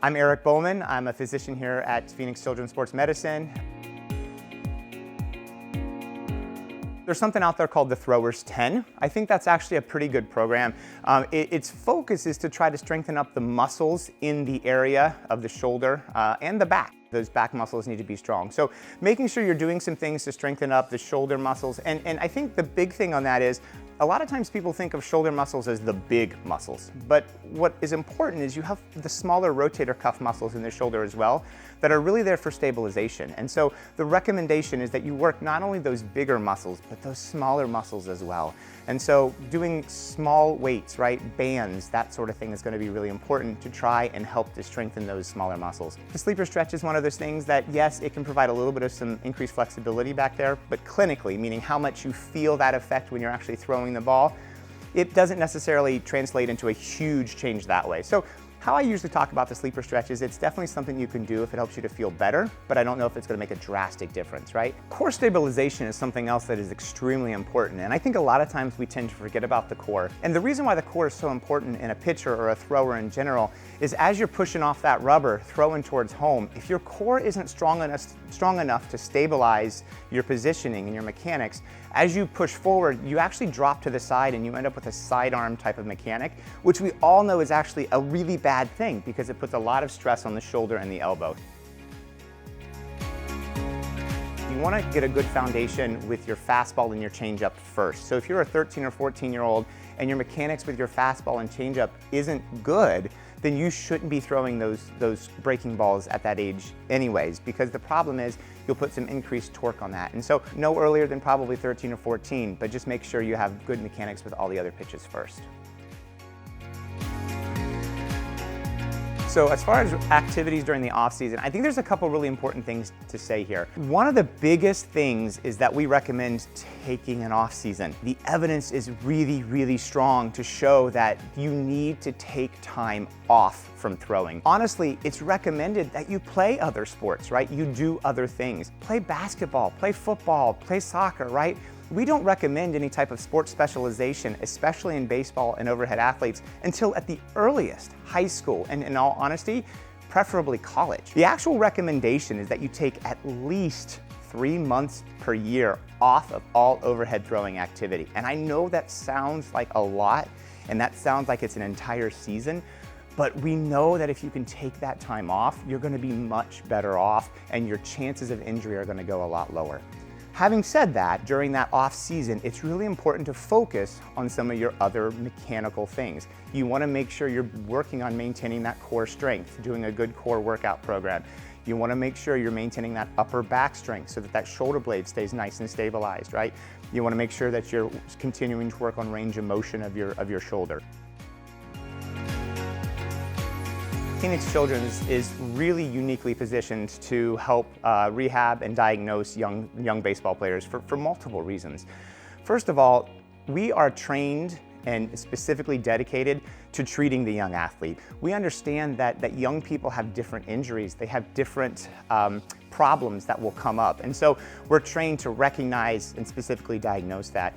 I'm Eric Bowman. I'm a physician here at Phoenix Children's Sports Medicine. There's something out there called the Throwers 10. I think that's actually a pretty good program. Its focus is to try to strengthen up the muscles in the area of the shoulder and the back. Those back muscles need to be strong. So making sure you're doing some things to strengthen up the shoulder muscles. And I think the big thing on that is a lot of times people think of shoulder muscles as the big muscles, but what is important is you have the smaller rotator cuff muscles in the shoulder as well that are really there for stabilization. And so the recommendation is that you work not only those bigger muscles, but those smaller muscles as well. And so doing small weights, right, bands, that sort of thing is going to be really important to try and help to strengthen those smaller muscles. The sleeper stretch is one of those things that, yes, it can provide a little bit of some increased flexibility back there, but clinically, meaning how much you feel that effect when you're actually throwing the ball, it doesn't necessarily translate into a huge change that way. So how I usually talk about the sleeper stretch is it's definitely something you can do if it helps you to feel better, but I don't know if it's going to make a drastic difference, right? Core stabilization is something else that is extremely important, and I think a lot of times we tend to forget about the core. And the reason why the core is so important in a pitcher or a thrower in general is as you're pushing off that rubber, throwing towards home, if your core isn't strong enough to stabilize your positioning and your mechanics, as you push forward, you actually drop to the side and you end up with a sidearm type of mechanic, which we all know is actually a really bad thing because it puts a lot of stress on the shoulder and the elbow. You want to get a good foundation with your fastball and your changeup first. So if you're a 13 or 14-year-old and your mechanics with your fastball and changeup isn't good, then you shouldn't be throwing those breaking balls at that age anyways, because the problem is you'll put some increased torque on that. And so no earlier than probably 13 or 14, but just make sure you have good mechanics with all the other pitches first. So as far as activities during the off season, I think there's a couple really important things to say here. One of the biggest things is that we recommend taking an off season. The evidence is really, really strong to show that you need to take time off from throwing. Honestly, it's recommended that you play other sports, right? You do other things. Play basketball, play football, play soccer, right? We don't recommend any type of sports specialization, especially in baseball and overhead athletes, until at the earliest, high school, and in all honesty, preferably college. The actual recommendation is that you take at least 3 months per year off of all overhead throwing activity. And I know that sounds like a lot, and that sounds like it's an entire season, but we know that if you can take that time off, you're going to be much better off, and your chances of injury are going to go a lot lower. Having said that, during that off season, it's really important to focus on some of your other mechanical things. You want to make sure you're working on maintaining that core strength, doing a good core workout program. You want to make sure you're maintaining that upper back strength so that that shoulder blade stays nice and stabilized, right? You want to make sure that you're continuing to work on range of motion of your shoulder. Phoenix Children's is really uniquely positioned to help rehab and diagnose young baseball players for multiple reasons. First of all, we are trained and specifically dedicated to treating the young athlete. We understand that young people have different injuries, they have different problems that will come up, and so we're trained to recognize and specifically diagnose that.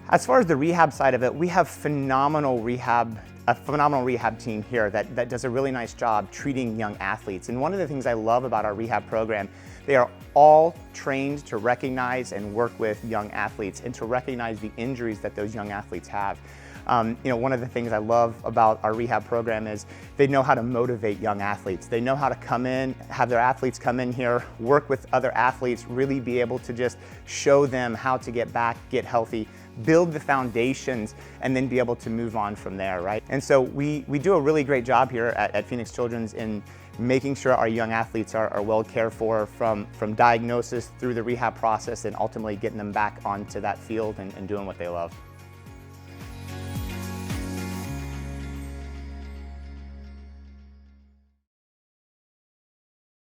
As far as the rehab side of it, we have a phenomenal rehab team here that does a really nice job treating young athletes. And one of the things I love about our rehab program, they are all trained to recognize and work with young athletes and to recognize the injuries that those young athletes have. One of the things I love about our rehab program is they know how to motivate young athletes. They know how to come in, have their athletes come in here, work with other athletes, really be able to just show them how to get back, get healthy, build the foundations, and then be able to move on from there, right? And so we do a really great job here at Phoenix Children's in making sure our young athletes are well cared for from diagnosis through the rehab process and ultimately getting them back onto that field and doing what they love.